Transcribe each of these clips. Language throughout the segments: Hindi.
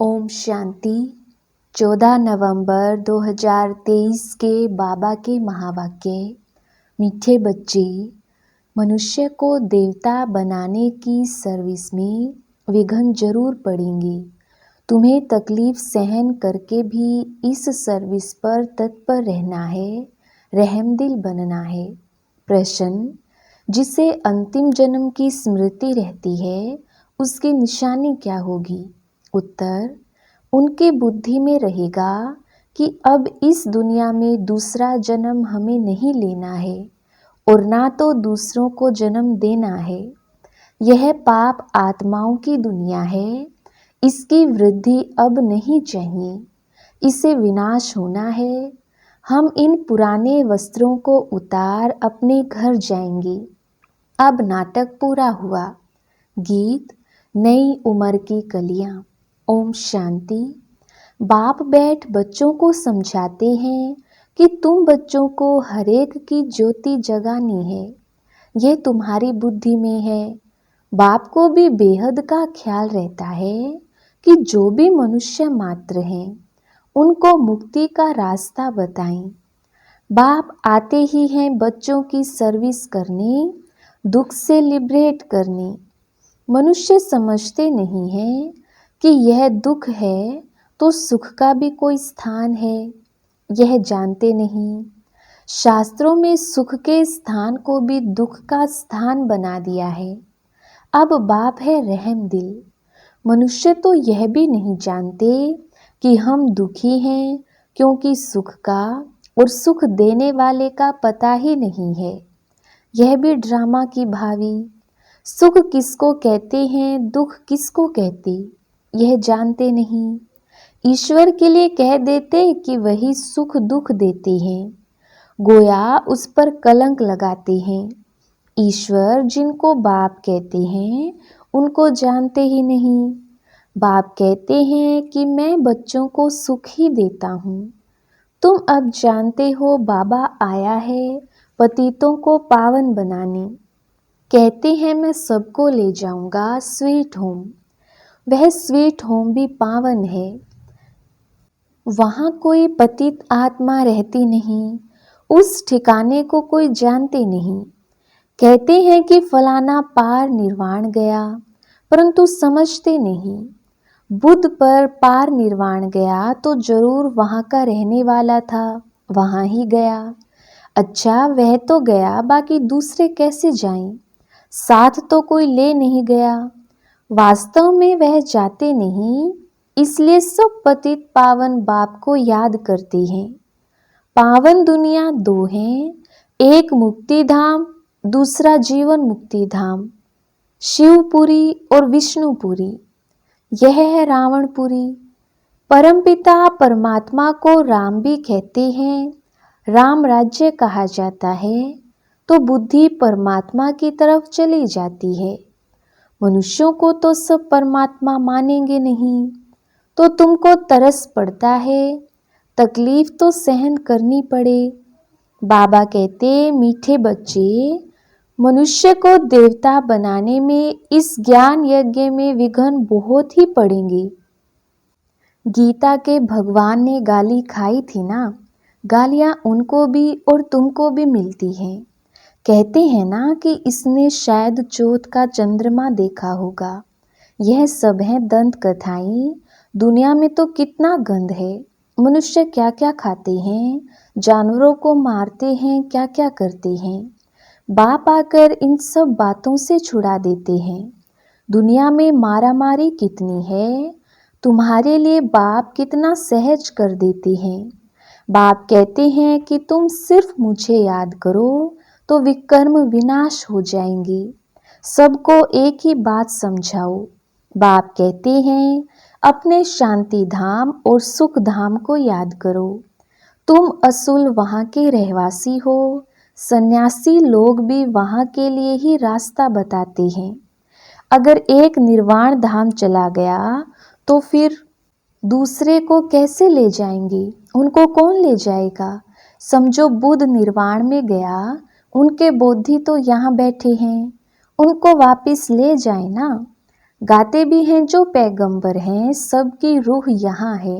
ओम शांति। 14 नवंबर 2023 के बाबा के महावाक्य। मीठे बच्चे, मनुष्य को देवता बनाने की सर्विस में विघ्न जरूर पड़ेंगे। तुम्हें तकलीफ सहन करके भी इस सर्विस पर तत्पर रहना है, रहमदिल बनना है। प्रश्न, जिसे अंतिम जन्म की स्मृति रहती है उसकी निशानी क्या होगी? उत्तर, उनके बुद्धि में रहेगा कि अब इस दुनिया में दूसरा जन्म हमें नहीं लेना है और ना तो दूसरों को जन्म देना है। यह पाप आत्माओं की दुनिया है, इसकी वृद्धि अब नहीं चाहिए, इसे विनाश होना है। हम इन पुराने वस्त्रों को उतार अपने घर जाएंगे। अब नाटक पूरा हुआ। गीत, नई उम्र की कलियां। ओम शांति। बाप बैठ बच्चों को समझाते हैं कि तुम बच्चों को हरेक की ज्योति जगानी है। यह तुम्हारी बुद्धि में है। बाप को भी बेहद का ख्याल रहता है कि जो भी मनुष्य मात्र हैं उनको मुक्ति का रास्ता बताएं। बाप आते ही हैं बच्चों की सर्विस करने, दुख से लिबरेट करने। मनुष्य समझते नहीं हैं कि यह दुख है तो सुख का भी कोई स्थान है, यह जानते नहीं। शास्त्रों में सुख के स्थान को भी दुख का स्थान बना दिया है। अब बाप है रहमदिल। मनुष्य तो यह भी नहीं जानते कि हम दुखी हैं क्योंकि सुख का और सुख देने वाले का पता ही नहीं है। यह भी ड्रामा की भावी। सुख किसको कहते हैं, दुख किसको कहते, यह जानते नहीं। ईश्वर के लिए कह देते कि वही सुख दुख देते हैं, गोया उस पर कलंक लगाते हैं। ईश्वर जिनको बाप कहते हैं उनको जानते ही नहीं। बाप कहते हैं कि मैं बच्चों को सुख ही देता हूँ। तुम अब जानते हो बाबा आया है पतितों को पावन बनाने। कहते हैं मैं सबको ले जाऊंगा स्वीट होम। वह स्वीट होम भी पावन है। वहाँ कोई पतित आत्मा रहती नहीं, उस ठिकाने को कोई जानते नहीं। कहते हैं कि फलाना पार निर्वाण गया, परंतु समझते नहीं। बुद्ध पर पार निर्वाण गया तो जरूर वहाँ का रहने वाला था, वहाँ ही गया। अच्छा, वह तो गया, बाकी दूसरे कैसे जाएं? साथ तो कोई ले नहीं गया। वास्तव में वह जाते नहीं, इसलिए सब पतित पावन बाप को याद करते हैं। पावन दुनिया दो हैं, एक मुक्ति धाम, दूसरा जीवन मुक्ति धाम। शिवपुरी और विष्णुपुरी, यह है रावणपुरी। परमपिता परमात्मा को राम भी कहते हैं। राम राज्य कहा जाता है तो बुद्धि परमात्मा की तरफ चली जाती है। मनुष्यों को तो सब परमात्मा मानेंगे नहीं, तो तुमको तरस पड़ता है, तकलीफ तो सहन करनी पड़े। बाबा कहते, मीठे बच्चे, मनुष्य को देवता बनाने में इस ज्ञान यज्ञ में विघ्न बहुत ही पड़ेंगे। गीता के भगवान ने गाली खाई थी ना, गालियां उनको भी और तुमको भी मिलती हैं। कहते हैं ना कि इसने शायद चौथ का चंद्रमा देखा होगा। यह सब है दंत कथाएं। दुनिया में तो कितना गंद है। मनुष्य क्या क्या खाते हैं, जानवरों को मारते हैं, क्या क्या करते हैं। बाप आकर इन सब बातों से छुड़ा देते हैं। दुनिया में मारामारी कितनी है, तुम्हारे लिए बाप कितना सहज कर देते हैं। बाप कहते हैं कि तुम सिर्फ मुझे याद करो तो विकर्म विनाश हो जाएंगे। सबको एक ही बात समझाओ। बाप कहते हैं अपने शांति धाम और सुख धाम को याद करो। तुम असुल वहाँ के रहवासी हो। सन्यासी लोग भी वहाँ के लिए ही रास्ता बताते हैं। अगर एक निर्वाण धाम चला गया तो फिर दूसरे को कैसे ले जाएंगे? उनको कौन ले जाएगा? समझो बुद्ध निर्वाण में गया, उनके बोधि तो यहाँ बैठे हैं, उनको वापस ले जाए ना। गाते भी हैं जो पैगंबर हैं, सबकी रूह यहाँ है,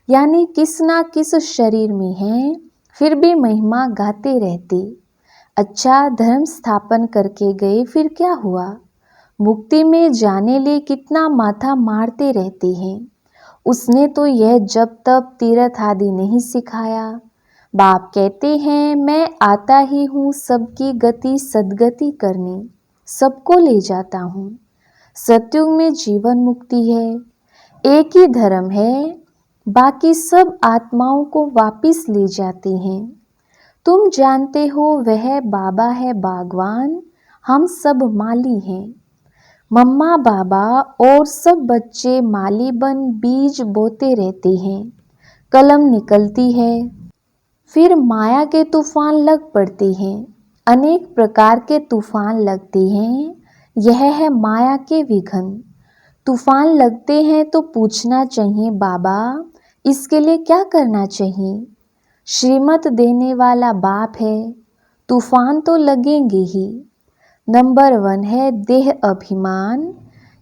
यानी किस ना किस शरीर में है, फिर भी महिमा गाते रहते। अच्छा धर्म स्थापन करके गए, फिर क्या हुआ? मुक्ति में जाने ले कितना माथा मारते रहते हैं। उसने तो यह जब तब तीर्थ आदि नहीं सिखाया। बाप कहते हैं मैं आता ही हूँ सबकी गति सद्गति करने, सबको ले जाता हूँ। सतयुग में जीवन मुक्ति है, एक ही धर्म है, बाकी सब आत्माओं को वापिस ले जाते हैं। तुम जानते हो वह बाबा है बागवान, हम सब माली हैं। मम्मा बाबा और सब बच्चे माली बन बीज बोते रहते हैं। कलम निकलती है, फिर माया के तूफान लग पड़ते हैं। अनेक प्रकार के तूफान लगते हैं, यह है माया के विघ्न। तूफान लगते हैं तो पूछना चाहिए बाबा इसके लिए क्या करना चाहिए। श्रीमत देने वाला बाप है, तूफान तो लगेंगे ही। नंबर 1 है देह अभिमान।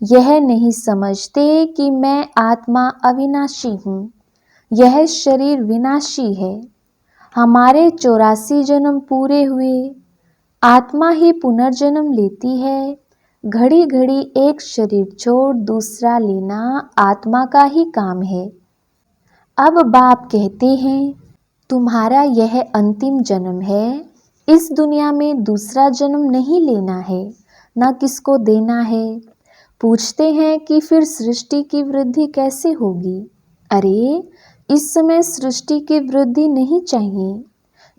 यह नहीं समझते कि मैं आत्मा अविनाशी हूँ, यह शरीर विनाशी है। हमारे 84 जन्म पूरे हुए, आत्मा ही पुनर्जन्म लेती है। घड़ी घड़ी एक शरीर छोड़ दूसरा लेना आत्मा का ही काम है। अब बाप कहते हैं तुम्हारा यह अंतिम जन्म है, इस दुनिया में दूसरा जन्म नहीं लेना है, ना किसको देना है। पूछते हैं कि फिर सृष्टि की वृद्धि कैसे होगी? अरे इस समय सृष्टि की वृद्धि नहीं चाहिए,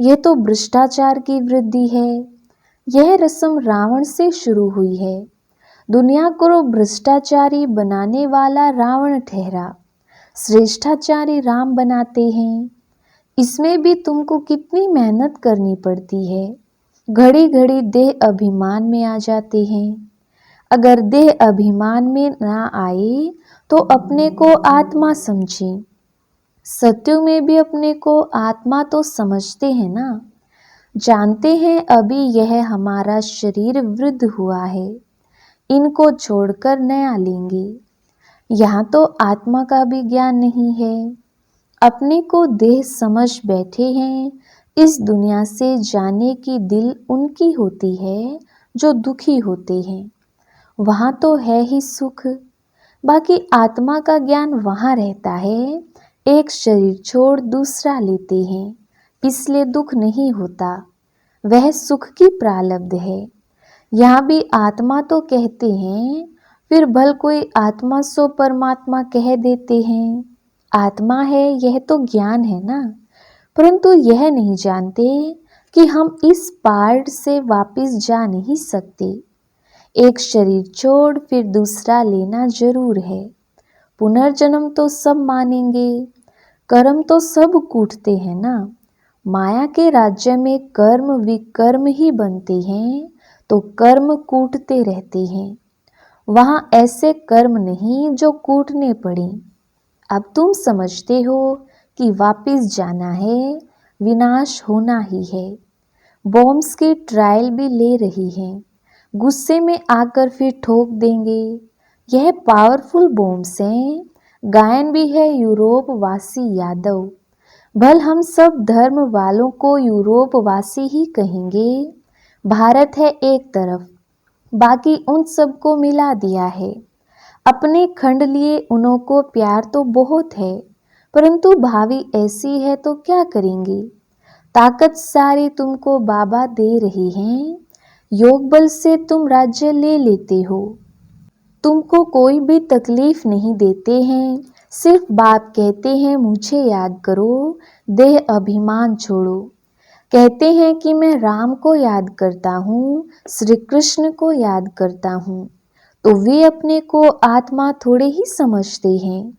यह तो भ्रष्टाचार की वृद्धि है। यह रस्म रावण से शुरू हुई है। दुनिया को भ्रष्टाचारी बनाने वाला रावण ठहरा, श्रेष्ठाचारी राम बनाते हैं। इसमें भी तुमको कितनी मेहनत करनी पड़ती है। घड़ी घड़ी देह अभिमान में आ जाते हैं। अगर देह अभिमान में ना आए तो अपने को आत्मा समझें। सत्युग में भी अपने को आत्मा तो समझते हैं ना। जानते हैं अभी यह हमारा शरीर वृद्ध हुआ है, इनको छोड़कर नया लेंगे। यहाँ तो आत्मा का भी ज्ञान नहीं है। अपने को देह समझ बैठे हैं। इस दुनिया से जाने की दिल उनकी होती है जो दुखी होते हैं। वहाँ तो है ही सुख, बाकी आत्मा का ज्ञान वहाँ रहता है। एक शरीर छोड़ दूसरा लेते हैं, इसलिए दुख नहीं होता, वह सुख की प्रारब्ध है। यहाँ भी आत्मा तो कहते हैं, फिर भल कोई आत्मा सो परमात्मा कह देते हैं। आत्मा है यह तो ज्ञान है ना, परंतु यह नहीं जानते कि हम इस पार्ट से वापस जा नहीं सकते। एक शरीर छोड़ फिर दूसरा लेना जरूर है। पुनर्जन्म तो सब मानेंगे, कर्म तो सब कूटते हैं ना। माया के राज्य में कर्म विकर्म ही बनते हैं, तो कर्म कूटते रहते हैं। वहाँ ऐसे कर्म नहीं जो कूटने पड़े। अब तुम समझते हो कि वापिस जाना है, विनाश होना ही है। बॉम्ब्स की ट्रायल भी ले रही हैं, गुस्से में आकर फिर ठोक देंगे। यह पावरफुल बॉम्ब्स हैं। गायन भी है यूरोप वासी यादव। भल हम सब धर्म वालों को यूरोप वासी ही कहेंगे। भारत है एक तरफ, बाकी उन सबको मिला दिया है। अपने खंड लिए उन्हों को प्यार तो बहुत है, परंतु भावी ऐसी है तो क्या करेंगे। ताकत सारी तुमको बाबा दे रही हैं, योग बल से तुम राज्य ले लेते हो। तुमको कोई भी तकलीफ नहीं देते हैं, सिर्फ बाप कहते हैं मुझे याद करो, देह अभिमान छोड़ो। कहते हैं कि मैं राम को याद करता हूँ, श्री कृष्ण को याद करता हूँ, तो वे अपने को आत्मा थोड़े ही समझते हैं।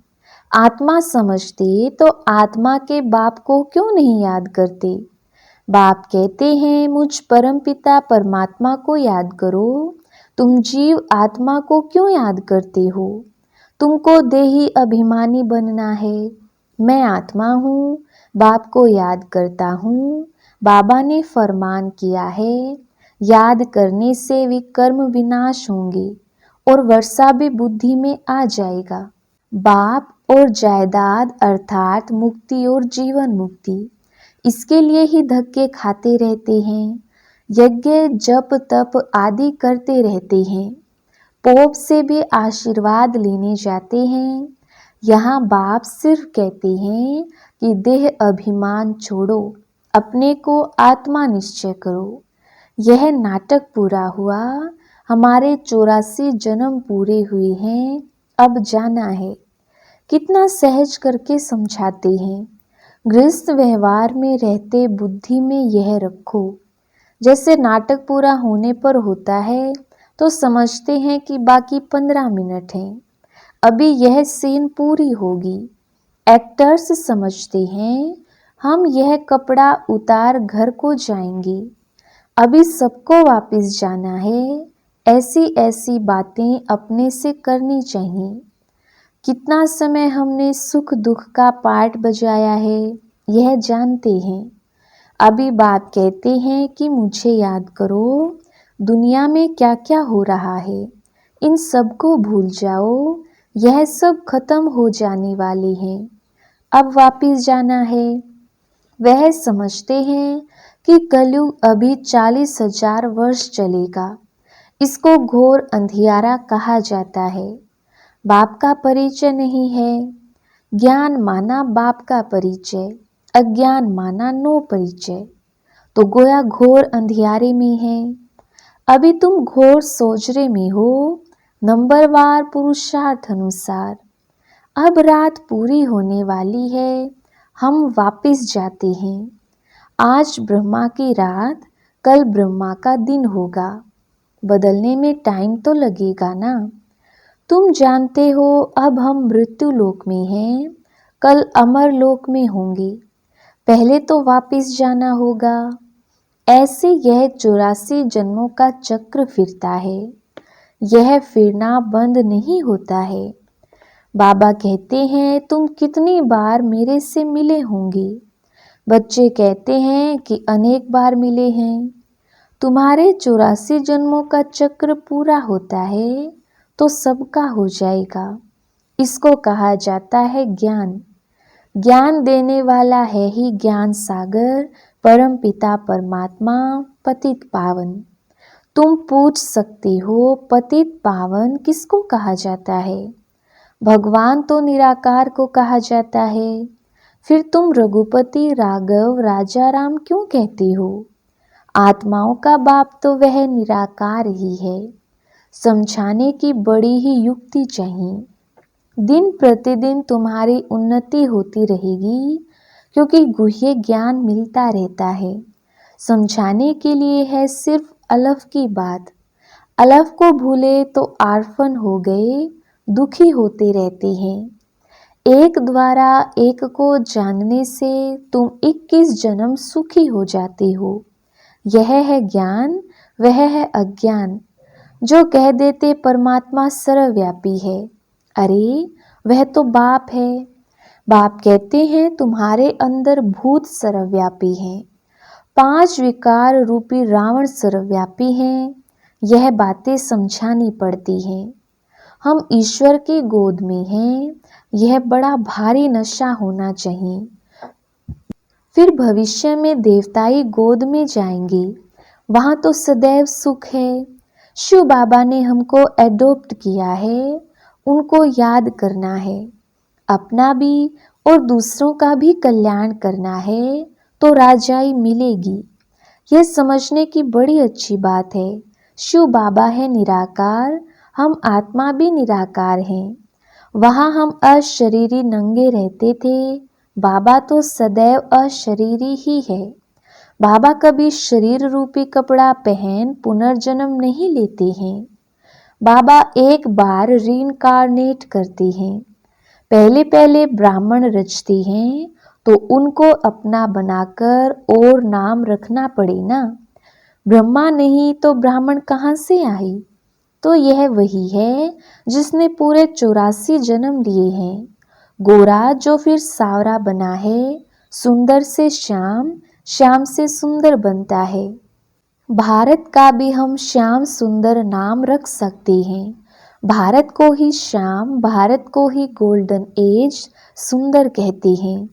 आत्मा समझते तो आत्मा के बाप को क्यों नहीं याद करते। बाप कहते हैं मुझ परमपिता परमात्मा को याद करो, तुम जीव आत्मा को क्यों याद करते हो। तुमको देही अभिमानी बनना है। मैं आत्मा हूँ, बाप को याद करता हूँ। बाबा ने फरमान किया है, याद करने से विकर्म विनाश होंगे और वर्षा भी बुद्धि में आ जाएगा। बाप और जायदाद अर्थात मुक्ति और जीवन मुक्ति, इसके लिए ही धक्के खाते रहते हैं, यज्ञ जप तप आदि करते रहते हैं, पोप से भी आशीर्वाद लेने जाते हैं। यहाँ बाप सिर्फ कहते हैं कि देह अभिमान छोड़ो, अपने को आत्मा निश्चय करो। यह नाटक पूरा हुआ, हमारे 84 जन्म पूरे हुए हैं, अब जाना है। कितना सहज करके समझाते हैं। गृहस्थ व्यवहार में रहते बुद्धि में यह रखो। जैसे नाटक पूरा होने पर होता है तो समझते हैं कि बाकी 15 मिनट हैं, अभी यह सीन पूरी होगी। एक्टर्स समझते हैं हम यह कपड़ा उतार घर को जाएंगे, अभी सबको वापस जाना है। ऐसी ऐसी बातें अपने से करनी चाहिए। कितना समय हमने सुख दुख का पार्ट बजाया है यह जानते हैं। अभी बाप कहते हैं कि मुझे याद करो, दुनिया में क्या क्या हो रहा है, इन सब को भूल जाओ, यह सब खत्म हो जाने वाले हैं, अब वापस जाना है। वह समझते हैं कि कलयुग अभी 40,000 वर्ष चलेगा, इसको घोर अंधियारा कहा जाता है। बाप का परिचय नहीं है, ज्ञान माना बाप का परिचय, अज्ञान माना नो परिचय, तो गोया घोर अंधियारे में है। अभी तुम घोर सोजरे में हो, नंबरवार पुरुषार्थ अनुसार। अब रात पूरी होने वाली है, हम वापस जाते हैं। आज ब्रह्मा की रात, कल ब्रह्मा का दिन होगा, बदलने में टाइम तो लगेगा ना। तुम जानते हो अब हम मृत्यु लोक में हैं, कल अमर लोक में होंगे, पहले तो वापस जाना होगा। ऐसे यह 84 जन्मों का चक्र फिरता है, यह फिरना बंद नहीं होता है। बाबा कहते हैं तुम कितनी बार मेरे से मिले होंगे। बच्चे कहते हैं कि अनेक बार मिले हैं। तुम्हारे 84 जन्मों का चक्र पूरा होता है तो सबका हो जाएगा। इसको कहा जाता है ज्ञान। ज्ञान देने वाला है ही ज्ञान सागर, परम पिता परमात्मा, पतित पावन। तुम पूछ सकते हो पतित पावन किसको कहा जाता है? भगवान तो निराकार को कहा जाता है, फिर तुम रघुपति राघव राजा राम क्यों कहते हो? आत्माओं का बाप तो वह निराकार ही है। समझाने की बड़ी ही युक्ति चाहिए। दिन प्रतिदिन तुम्हारी उन्नति होती रहेगी, क्योंकि गुह्य ज्ञान मिलता रहता है। समझाने के लिए है सिर्फ अलफ की बात। अलफ को भूले तो आर्फन हो गए, दुखी होते रहते हैं। एक द्वारा एक को जानने से तुम 21 जन्म सुखी हो जाते हो। यह है ज्ञान, वह है अज्ञान। जो कह देते परमात्मा सर्वव्यापी है, अरे वह तो बाप है। बाप कहते हैं तुम्हारे अंदर भूत सर्वव्यापी हैं, 5 विकार रूपी रावण सर्वव्यापी हैं। यह बातें समझानी पड़ती हैं। हम ईश्वर की गोद में हैं, यह बड़ा भारी नशा होना चाहिए। फिर भविष्य में देवताई गोद में जाएंगे, वहाँ तो सदैव सुख है। शिव बाबा ने हमको एडॉप्ट किया है, उनको याद करना है। अपना भी और दूसरों का भी कल्याण करना है तो राजाई मिलेगी। यह समझने की बड़ी अच्छी बात है। शिव बाबा है निराकार, हम आत्मा भी निराकार हैं। वहाँ हम अशरीरी नंगे रहते थे, बाबा तो सदैव अशरीरी ही है। बाबा कभी शरीर रूपी कपड़ा पहन पुनर्जन्म नहीं लेते हैं। बाबा एक बार रीइंकार्नेट करते हैं। पहले पहले ब्राह्मण रचते हैं तो उनको अपना बनाकर और नाम रखना पड़े ना। ब्रह्मा नहीं तो ब्राह्मण कहाँ से आए? तो यह वही है जिसने पूरे 84 जन्म लिए हैं। गोरा जो फिर सावरा बना है, सुंदर से श्याम, श्याम से सुंदर बनता है। भारत का भी हम श्याम सुंदर नाम रख सकते हैं। भारत को ही श्याम, भारत को ही गोल्डन एज सुंदर कहते हैं।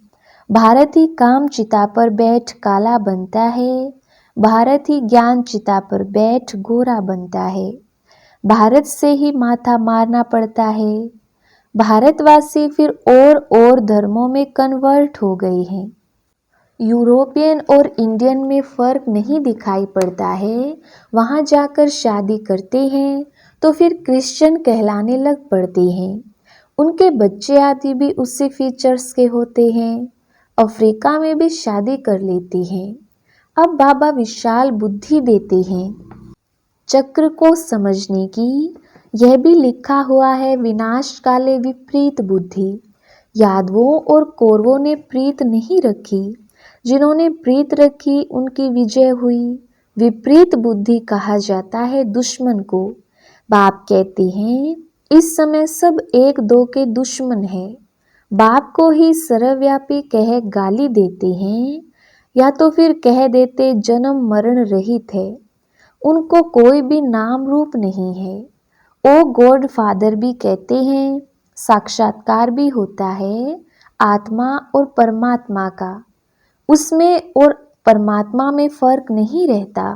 भारत ही काम चिता पर बैठ काला बनता है, भारत ही ज्ञान चिता पर बैठ गोरा बनता है। भारत से ही माथा मारना पड़ता है। भारतवासी फिर और धर्मों में कन्वर्ट हो गए हैं। यूरोपियन और इंडियन में फ़र्क नहीं दिखाई पड़ता है। वहाँ जाकर शादी करते हैं तो फिर क्रिश्चियन कहलाने लग पड़ते हैं। उनके बच्चे आदि भी उसी फीचर्स के होते हैं। अफ्रीका में भी शादी कर लेते हैं। अब बाबा विशाल बुद्धि देते हैं चक्र को समझने की। यह भी लिखा हुआ है, विनाश काले विपरीत बुद्धि। यादवों और कौरवों ने प्रीत नहीं रखी, जिन्होंने प्रीत रखी उनकी विजय हुई। विपरीत बुद्धि कहा जाता है दुश्मन को। बाप कहते हैं इस समय सब एक दो के दुश्मन हैं। बाप को ही सर्वव्यापी कह गाली देते हैं, या तो फिर कह देते जन्म मरण रहित है। उनको कोई भी नाम रूप नहीं है। ओ गॉड फादर भी कहते हैं। साक्षात्कार भी होता है आत्मा और परमात्मा का। उसमें और परमात्मा में फर्क नहीं रहता।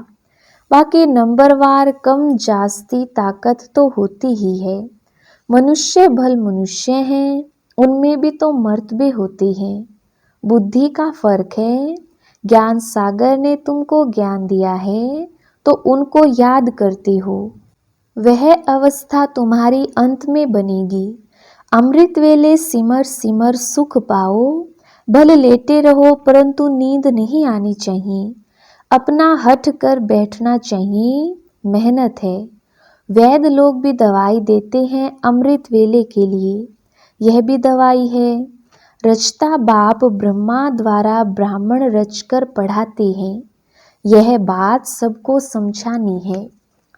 बाकी नंबरवार कम जास्ती ताकत तो होती ही है। मनुष्य भल मनुष्य हैं, उनमें भी तो मर्तबे होते हैं। बुद्धि का फर्क है। ज्ञान सागर ने तुमको ज्ञान दिया है तो उनको याद करते हो। वह अवस्था तुम्हारी अंत में बनेगी। अमृत वेले सिमर सिमर सुख पाओ। भले लेटे रहो परंतु नींद नहीं आनी चाहिए। अपना हट कर बैठना चाहिए, मेहनत है। वैद्य लोग भी दवाई देते हैं अमृत वेले के लिए। यह भी दवाई है। रचता बाप ब्रह्मा द्वारा ब्राह्मण रचकर पढ़ाते हैं। यह बात सबको समझानी है।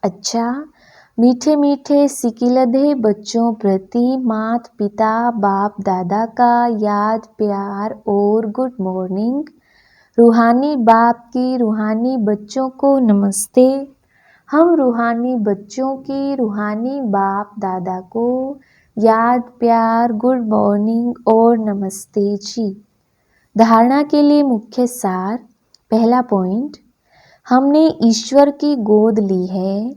अच्छा, मीठे मीठे सिकिलधे बच्चों प्रति मात पिता बाप दादा का याद प्यार और गुड मॉर्निंग। रूहानी बाप की रूहानी बच्चों को नमस्ते। हम रूहानी बच्चों की रूहानी बाप दादा को याद प्यार गुड मॉर्निंग और नमस्ते जी। धारणा के लिए मुख्य सार। पहला पॉइंट, हमने ईश्वर की गोद ली है,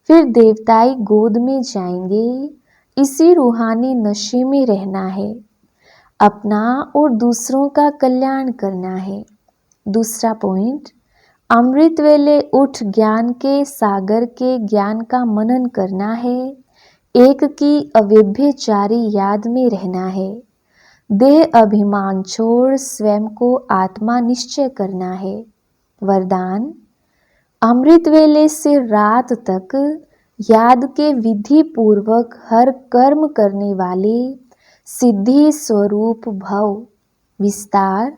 फिर देवताई गोद में जाएंगे। इसी रूहानी नशे में रहना है। अपना और दूसरों का कल्याण करना है। दूसरा पॉइंट, अमृत वेले उठ ज्ञान के सागर के ज्ञान का मनन करना है। एक की अव्यभिचारी याद में रहना है। देह अभिमान छोड़ स्वयं को आत्मा निश्चय करना है। वरदान, अमृत वेले से रात तक याद के विधि पूर्वक हर कर्म करने वाले सिद्धि स्वरूप भव। विस्तार,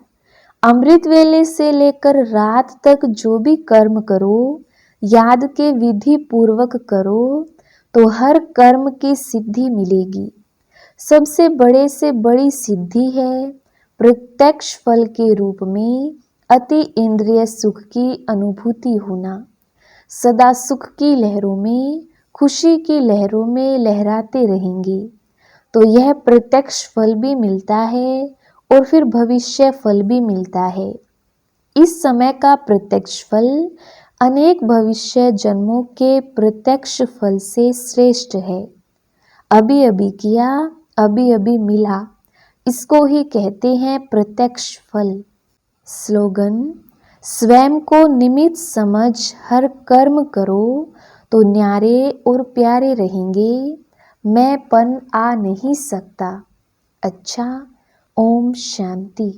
अमृत वेले से लेकर रात तक जो भी कर्म करो, याद के विधि पूर्वक करो तो हर कर्म की सिद्धि मिलेगी। सबसे बड़े से बड़ी सिद्धि है प्रत्यक्ष फल के रूप में अति इंद्रिय सुख की अनुभूति होना। सदा सुख की लहरों में, खुशी की लहरों में लहराते रहेंगे तो यह प्रत्यक्ष फल भी मिलता है और फिर भविष्य फल भी मिलता है। इस समय का प्रत्यक्ष फल अनेक भविष्य जन्मों के प्रत्यक्ष फल से श्रेष्ठ है। अभी अभी किया, अभी अभी मिला, इसको ही कहते हैं प्रत्यक्ष फल। स्लोगन, स्वयं को निमित्त समझ हर कर्म करो तो न्यारे और प्यारे रहेंगे। मैंपन आ नहीं सकता। अच्छा, ओम शांति।